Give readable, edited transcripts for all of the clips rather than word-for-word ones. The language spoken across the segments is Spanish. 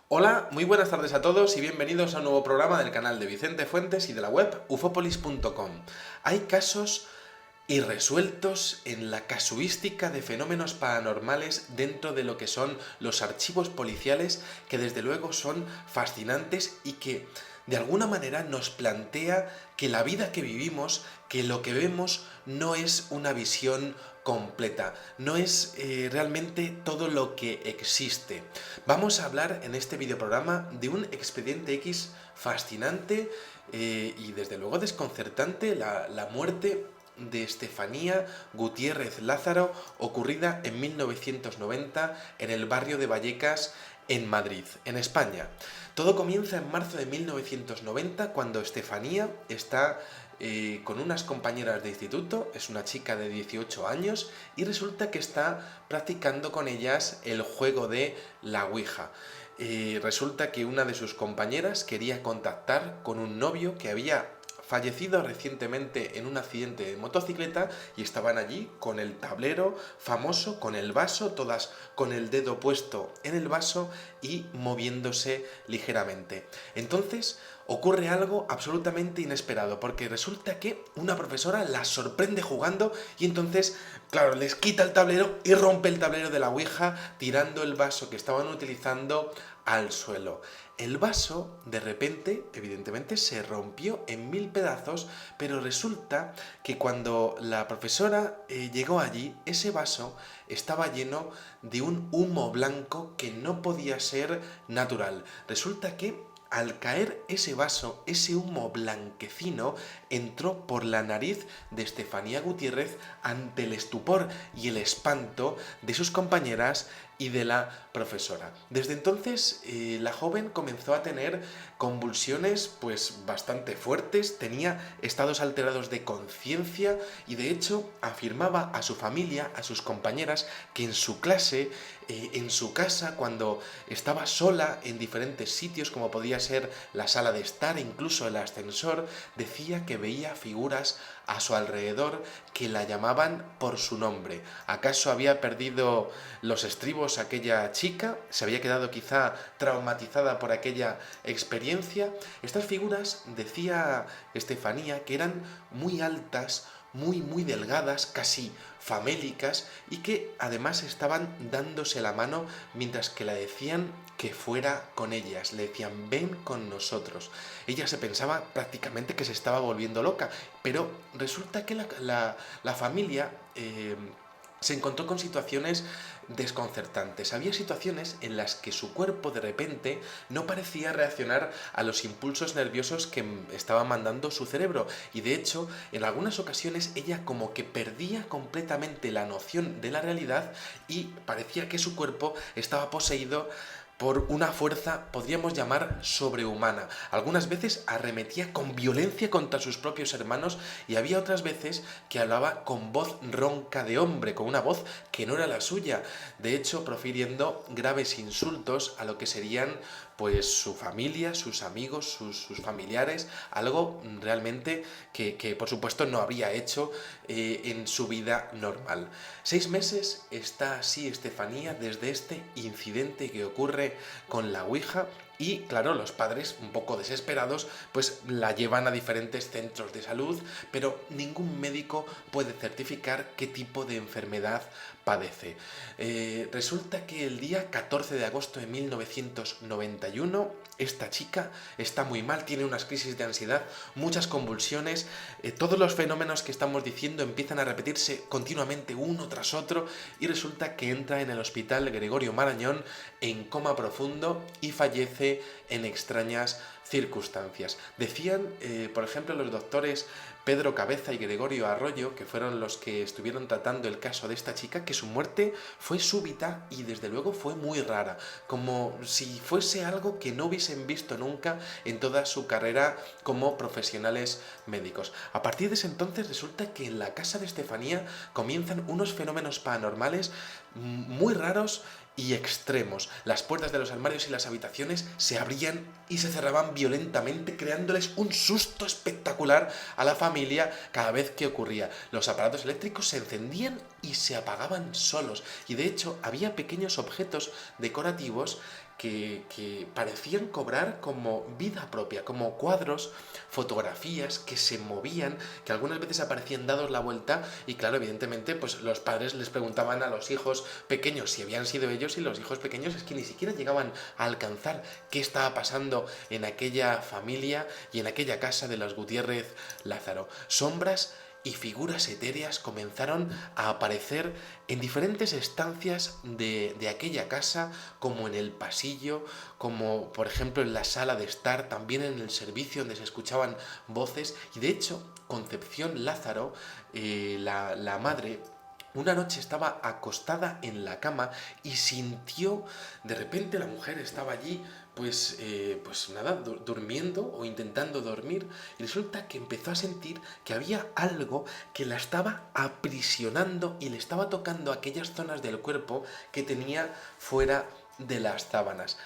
Hola, muy buenas tardes a todos y bienvenidos a un nuevo programa del canal de Vicente Fuentes y de la web ufopolis.com. Hay casos irresueltos en la casuística de fenómenos paranormales dentro de lo que son los archivos policiales que desde luego son fascinantes y que de alguna manera nos plantea que la vida que vivimos, que lo que vemos no es una visión completa, no es realmente todo lo que existe. Vamos a hablar en este videoprograma de un expediente X fascinante y desde luego desconcertante, la muerte de Estefanía Gutiérrez Lázaro, ocurrida en 1990 en el barrio de Vallecas, en Madrid, en España. Todo comienza en marzo de 1990 cuando Estefanía está con unas compañeras de instituto, es una chica de 18 años y resulta que está practicando con ellas el juego de la Ouija. Resulta que una de sus compañeras quería contactar con un novio que había fallecido recientemente en un accidente de motocicleta y estaban allí con el tablero famoso, con el vaso, todas con el dedo puesto en el vaso y moviéndose ligeramente. Entonces ocurre algo absolutamente inesperado porque resulta que una profesora las sorprende jugando y entonces, claro, les quita el tablero y rompe el tablero de la Ouija tirando el vaso que estaban utilizando al suelo. El vaso, de repente, evidentemente, se rompió en 1000 pedazos, pero resulta que cuando la profesora llegó allí, ese vaso estaba lleno de un humo blanco que no podía ser natural. Resulta que al caer ese vaso, ese humo blanquecino entró por la nariz de Estefanía Gutiérrez ante el estupor y el espanto de sus compañeras y de la profesora. Desde entonces la joven comenzó a tener convulsiones pues bastante fuertes, tenía estados alterados de conciencia y de hecho afirmaba a su familia, a sus compañeras, que en su clase, en su casa, cuando estaba sola en diferentes sitios como podía ser la sala de estar, incluso el ascensor, decía que veía figuras a su alrededor que la llamaban por su nombre. ¿Acaso había perdido los estribos aquella chica? ¿Se había quedado quizá traumatizada por aquella experiencia? Estas figuras, decía Estefanía, que eran muy altas, muy delgadas, casi famélicas, y que además estaban dándose la mano mientras que la decían que fuera con ellas, le decían ven con nosotros. Ella se pensaba prácticamente que se estaba volviendo loca, pero resulta que la familia se encontró con situaciones desconcertantes. Había situaciones en las que su cuerpo de repente no parecía reaccionar a los impulsos nerviosos que estaba mandando su cerebro y de hecho en algunas ocasiones ella como que perdía completamente la noción de la realidad y parecía que su cuerpo estaba poseído por una fuerza, podríamos llamar, sobrehumana. Algunas veces arremetía con violencia contra sus propios hermanos y había otras veces que hablaba con voz ronca de hombre, con una voz que no era la suya, de hecho profiriendo graves insultos a lo que serían pues su familia, sus amigos, sus familiares, algo realmente que por supuesto no había hecho en su vida normal. 6 meses está así Estefanía desde este incidente que ocurre con la Ouija y claro, los padres, un poco desesperados, pues la llevan a diferentes centros de salud, pero ningún médico puede certificar qué tipo de enfermedad padece. Resulta que el día 14 de agosto de 1991, esta chica está muy mal, tiene unas crisis de ansiedad, muchas convulsiones, todos los fenómenos que estamos diciendo empiezan a repetirse continuamente uno tras otro y resulta que entra en el hospital Gregorio Marañón en coma profundo y fallece en extrañas circunstancias. Decían, por ejemplo, los doctores Pedro Cabeza y Gregorio Arroyo, que fueron los que estuvieron tratando el caso de esta chica, que su muerte fue súbita y desde luego fue muy rara, como si fuese algo que no hubiesen visto nunca en toda su carrera como profesionales médicos. A partir de ese entonces resulta que en la casa de Estefanía comienzan unos fenómenos paranormales muy raros y extremos. Las puertas de los armarios y las habitaciones se abrían y se cerraban violentamente, creándoles un susto espectacular a la familia cada vez que ocurría. Los aparatos eléctricos se encendían y se apagaban solos. Y de hecho había pequeños objetos decorativos que parecían cobrar como vida propia, como cuadros, fotografías que se movían, que algunas veces aparecían dados la vuelta y claro, evidentemente pues los padres les preguntaban a los hijos pequeños si habían sido ellos y los hijos pequeños es que ni siquiera llegaban a alcanzar qué estaba pasando en aquella familia y en aquella casa de los Gutiérrez Lázaro. Sombras y figuras etéreas comenzaron a aparecer en diferentes estancias de aquella casa, como en el pasillo, como por ejemplo en la sala de estar, también en el servicio donde se escuchaban voces. Y de hecho, Concepción Lázaro, la madre, una noche estaba acostada en la cama y sintió, de repente la mujer estaba allí, pues nada, durmiendo o intentando dormir, y resulta que empezó a sentir que había algo que la estaba aprisionando y le estaba tocando aquellas zonas del cuerpo que tenía fuera de las sábanas.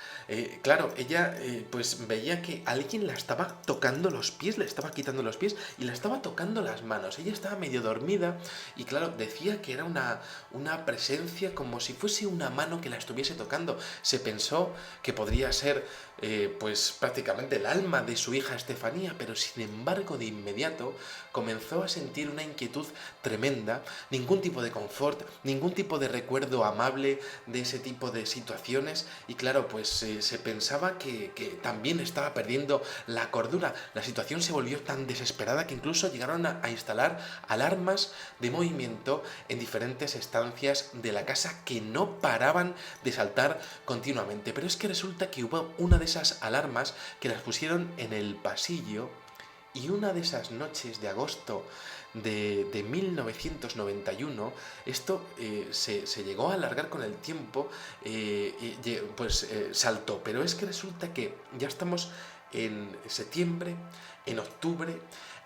Claro, ella pues veía que alguien la estaba tocando los pies, le estaba quitando los pies y la estaba tocando las manos. Ella estaba medio dormida y claro, decía que era una presencia como si fuese una mano que la estuviese tocando. Se pensó que podría ser pues prácticamente el alma de su hija Estefanía, pero sin embargo de inmediato comenzó a sentir una inquietud tremenda, ningún tipo de confort, ningún tipo de recuerdo amable de ese tipo de situaciones y claro, pues se pensaba que también estaba perdiendo la cordura. La situación se volvió tan desesperada que incluso llegaron a instalar alarmas de movimiento en diferentes estancias de la casa que no paraban de saltar continuamente. Pero es que resulta que hubo una de esas alarmas que las pusieron en el pasillo y una de esas noches de agosto de 1991, esto se llegó a alargar con el tiempo, saltó. Pero es que resulta que ya estamos en septiembre, en octubre,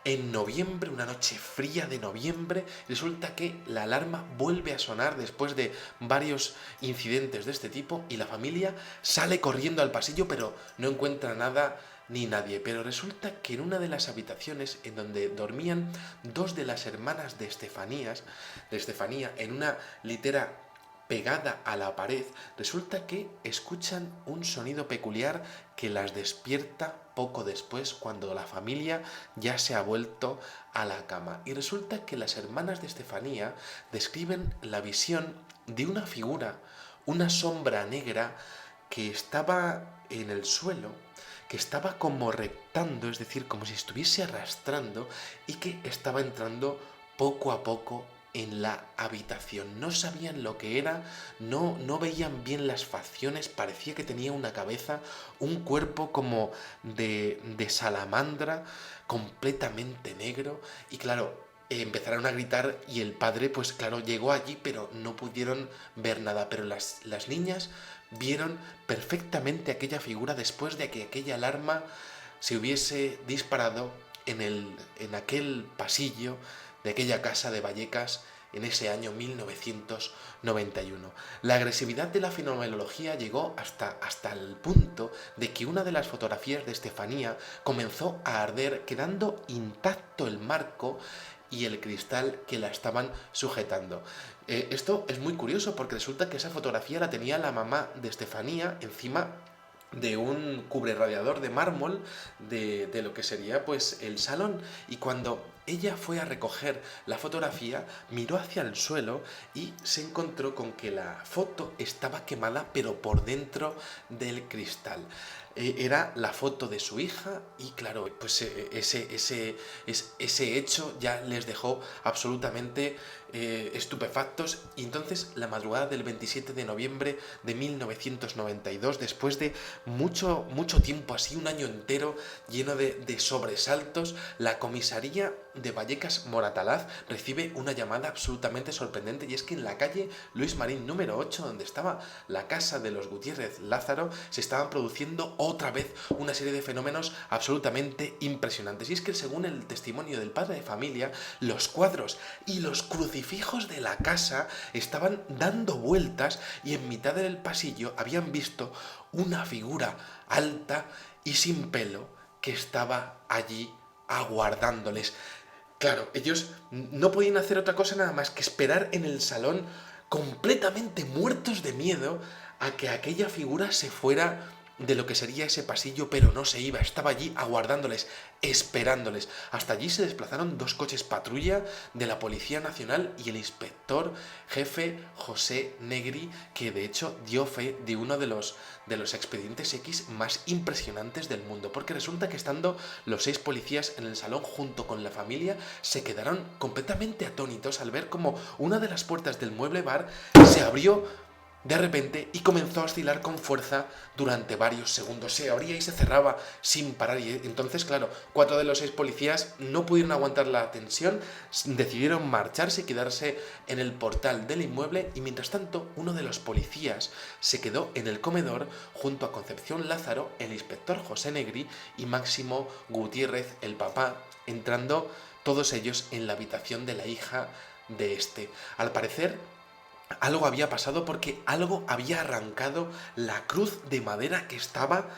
en noviembre, una noche fría de noviembre, resulta que la alarma vuelve a sonar después de varios incidentes de este tipo y la familia sale corriendo al pasillo pero no encuentra nada ni nadie. Pero resulta que en una de las habitaciones en donde dormían dos de las hermanas de Estefanía, en una litera pegada a la pared, resulta que escuchan un sonido peculiar que las despierta poco después cuando la familia ya se ha vuelto a la cama. Y resulta que las hermanas de Estefanía describen la visión de una figura, una sombra negra que estaba en el suelo, que estaba como rectando, es decir, como si estuviese arrastrando y que estaba entrando poco a poco en la habitación. No sabían lo que era, no veían bien las facciones, parecía que tenía una cabeza, un cuerpo como de salamandra, completamente negro, y claro, empezaron a gritar y el padre, pues claro, llegó allí, pero no pudieron ver nada. Pero las niñas vieron perfectamente aquella figura después de que aquella alarma se hubiese disparado en aquel pasillo de aquella casa de Vallecas en ese año 1991. La agresividad de la fenomenología llegó hasta el punto de que una de las fotografías de Estefanía comenzó a arder, quedando intacto el marco y el cristal que la estaban sujetando. Esto es muy curioso porque resulta que esa fotografía la tenía la mamá de Estefanía encima de un cubrerradiador de mármol de lo que sería pues el salón, y cuando ella fue a recoger la fotografía miró hacia el suelo y se encontró con que la foto estaba quemada pero por dentro del cristal. Era la foto de su hija y claro, pues ese hecho ya les dejó absolutamente estupefactos. Y entonces la madrugada del 27 de noviembre de 1992, después de mucho tiempo así, un año entero lleno de sobresaltos, la comisaría de Vallecas Moratalaz recibe una llamada absolutamente sorprendente, y es que en la calle Luis Marín número 8, donde estaba la casa de los Gutiérrez Lázaro, se estaban produciendo otra vez una serie de fenómenos absolutamente impresionantes. Y es que según el testimonio del padre de familia, los cuadros y los crucifijos de la casa estaban dando vueltas y en mitad del pasillo habían visto una figura alta y sin pelo que estaba allí aguardándoles. Claro, ellos no podían hacer otra cosa nada más que esperar en el salón completamente muertos de miedo a que aquella figura se fuera de lo que sería ese pasillo, pero no se iba, estaba allí aguardándoles, esperándoles. Hasta allí se desplazaron 2 coches patrulla de la Policía Nacional y el inspector jefe José Negri, que de hecho dio fe de uno de los expedientes X más impresionantes del mundo, porque resulta que estando los 6 policías en el salón junto con la familia, se quedaron completamente atónitos al ver como una de las puertas del mueble bar se abrió de repente y comenzó a oscilar con fuerza durante varios segundos. Se abría y se cerraba sin parar. Y entonces, claro, 4 de los 6 policías no pudieron aguantar la tensión, decidieron marcharse y quedarse en el portal del inmueble. Y mientras tanto, uno de los policías se quedó en el comedor junto a Concepción Lázaro, el inspector José Negri y Máximo Gutiérrez, el papá, entrando todos ellos en la habitación de la hija de este. Al parecer, algo había pasado porque algo había arrancado la cruz de madera que estaba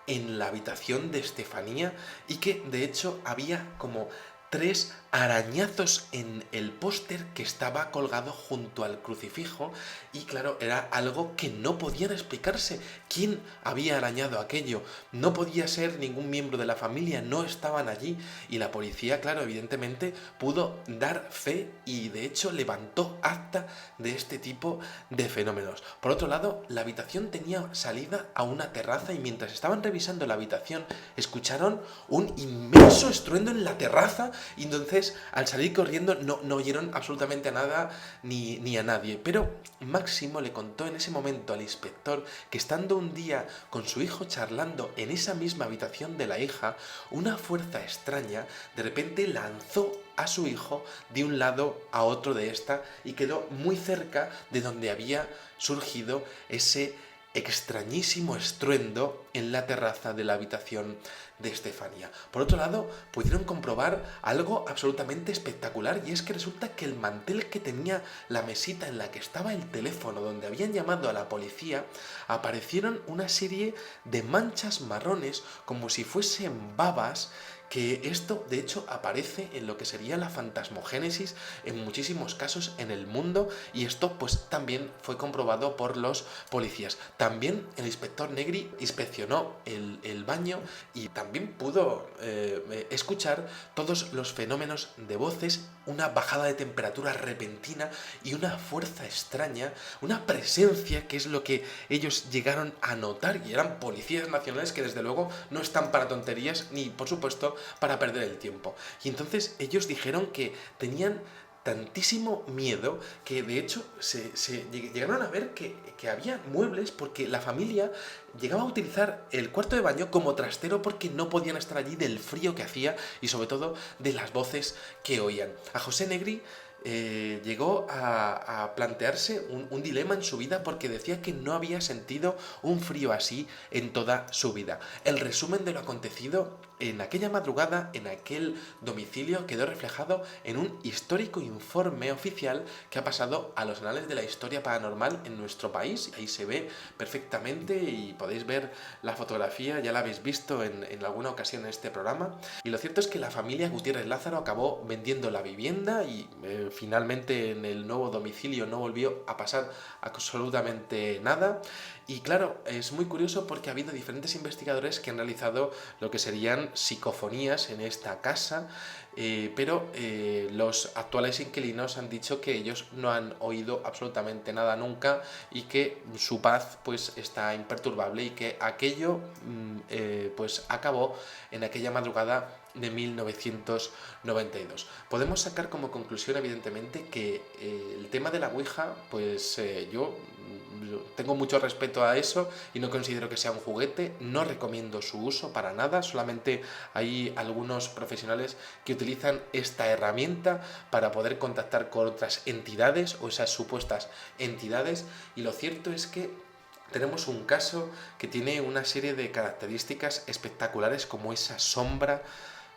en la habitación de Estefanía y que de hecho había como 3 arañazos en el póster que estaba colgado junto al crucifijo y claro, era algo que no podían explicarse. ¿Quién había arañado aquello? No podía ser ningún miembro de la familia, no estaban allí y la policía, claro, evidentemente pudo dar fe y de hecho levantó acta de este tipo de fenómenos. Por otro lado, la habitación tenía salida a una terraza y mientras estaban revisando la habitación escucharon un inmenso estruendo en la terraza y entonces al salir corriendo no oyeron absolutamente a nada ni a nadie. Pero Máximo le contó en ese momento al inspector que estando un día con su hijo charlando en esa misma habitación de la hija, una fuerza extraña de repente lanzó a su hijo de un lado a otro de esta y quedó muy cerca de donde había surgido ese extrañísimo estruendo en la terraza de la habitación de Estefanía. Por otro lado, pudieron comprobar algo absolutamente espectacular y es que resulta que el mantel que tenía la mesita en la que estaba el teléfono donde habían llamado a la policía, aparecieron una serie de manchas marrones como si fuesen babas, que esto de hecho aparece en lo que sería la fantasmogénesis en muchísimos casos en el mundo y esto pues también fue comprobado por los policías. También el inspector Negri inspeccionó el baño y también pudo escuchar todos los fenómenos de voces, una bajada de temperatura repentina y una fuerza extraña, una presencia que es lo que ellos llegaron a notar y eran policías nacionales que desde luego no están para tonterías ni por supuesto para perder el tiempo. Y entonces ellos dijeron que tenían tantísimo miedo que de hecho llegaron a ver que había muebles porque la familia llegaba a utilizar el cuarto de baño como trastero porque no podían estar allí del frío que hacía y sobre todo de las voces que oían. A José Negri llegó a plantearse un dilema en su vida porque decía que no había sentido un frío así en toda su vida. El resumen de lo acontecido en aquella madrugada, en aquel domicilio, quedó reflejado en un histórico informe oficial que ha pasado a los anales de la historia paranormal en nuestro país. Ahí se ve perfectamente y podéis ver la fotografía, ya la habéis visto en alguna ocasión en este programa. Y lo cierto es que la familia Gutiérrez Lázaro acabó vendiendo la vivienda y finalmente en el nuevo domicilio no volvió a pasar absolutamente nada. Y claro, es muy curioso porque ha habido diferentes investigadores que han realizado lo que serían psicofonías en esta casa, pero los actuales inquilinos han dicho que ellos no han oído absolutamente nada nunca y que su paz pues está imperturbable y que aquello pues acabó en aquella madrugada de 1992. Podemos sacar como conclusión evidentemente que el tema de la Ouija pues yo tengo mucho respeto a eso y no considero que sea un juguete, no recomiendo su uso para nada, solamente hay algunos profesionales que utilizan esta herramienta para poder contactar con otras entidades o esas supuestas entidades y lo cierto es que tenemos un caso que tiene una serie de características espectaculares como esa sombra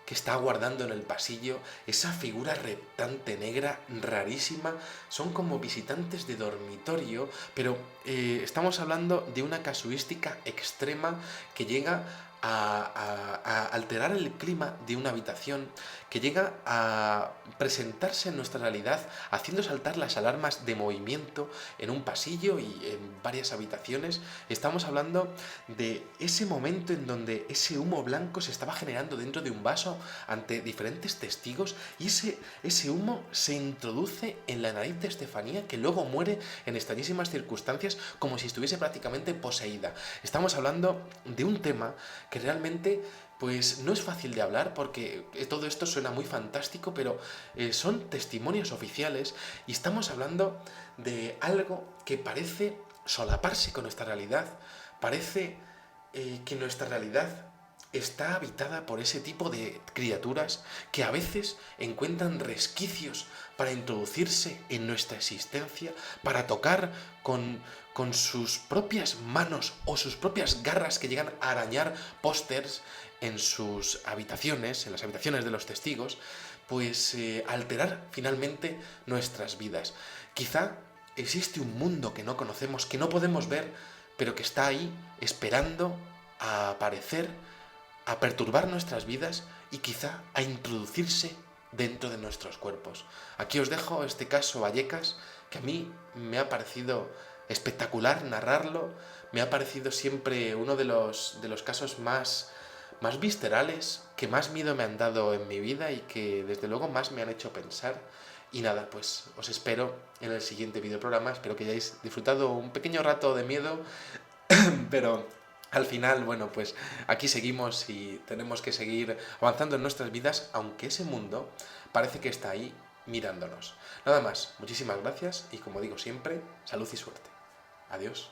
que está aguardando en el pasillo, esa figura reptante negra rarísima, son como visitantes de dormitorio, pero estamos hablando de una casuística extrema que llega a alterar el clima de una habitación, que llega a presentarse en nuestra realidad haciendo saltar las alarmas de movimiento en un pasillo y en varias habitaciones. Estamos hablando de ese momento en donde ese humo blanco se estaba generando dentro de un vaso ante diferentes testigos y ese humo se introduce en la nariz de Estefanía, que luego muere en extrañísimas circunstancias como si estuviese prácticamente poseída. Estamos hablando de un tema que realmente pues no es fácil de hablar porque todo esto suena muy fantástico, pero son testimonios oficiales y estamos hablando de algo que parece solaparse con nuestra realidad. Parece que nuestra realidad está habitada por ese tipo de criaturas que a veces encuentran resquicios para introducirse en nuestra existencia, para tocar con sus propias manos o sus propias garras que llegan a arañar pósters en sus habitaciones, en las habitaciones de los testigos, pues alterar finalmente nuestras vidas. Quizá existe un mundo que no conocemos, que no podemos ver, pero que está ahí esperando a aparecer, a perturbar nuestras vidas y quizá a introducirse dentro de nuestros cuerpos. Aquí os dejo este caso Vallecas, que a mí me ha parecido espectacular narrarlo, me ha parecido siempre uno de los casos más viscerales, que más miedo me han dado en mi vida y que desde luego más me han hecho pensar. Y nada, pues os espero en el siguiente videoprograma, espero que hayáis disfrutado un pequeño rato de miedo, pero al final, bueno, pues aquí seguimos y tenemos que seguir avanzando en nuestras vidas, aunque ese mundo parece que está ahí mirándonos. Nada más, muchísimas gracias y como digo siempre, salud y suerte. Adiós.